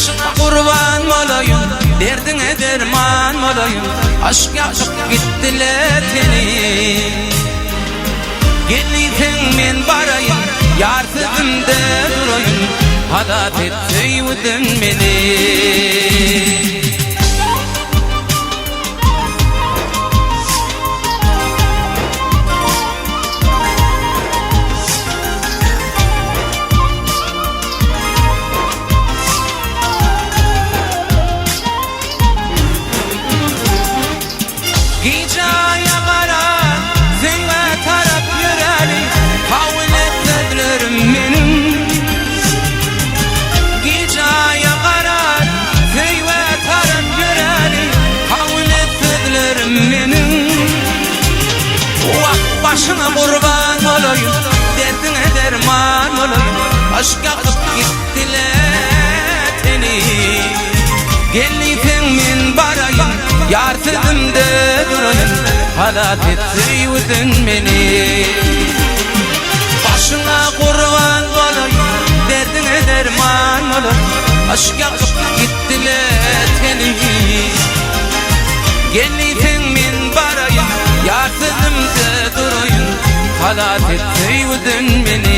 Başına kurban olayım, derdine derman olayım. Aşk yakıp gittiler seni. Geliysen men barayım, yar sözümde durayım. Hadat etseydin beni. Hicaya karar, zeyve taraf yüreli. Kavun etmedilerim benim. Hicaya karar, zeyve taraf yüreli. Kavun etmedilerim benim. Vak başına kurban olayım, derdine derman olayım. Aşk yakıp gittiler seni. Geliysen men barayım, yar sözümde durayım. Halat etseydin beni. Başına kurban olayım, derdine derman olayım. Aşk yakıp gittiler seni. Geliysen men barayım, yar sözümde durayım. Halat etseydin beni.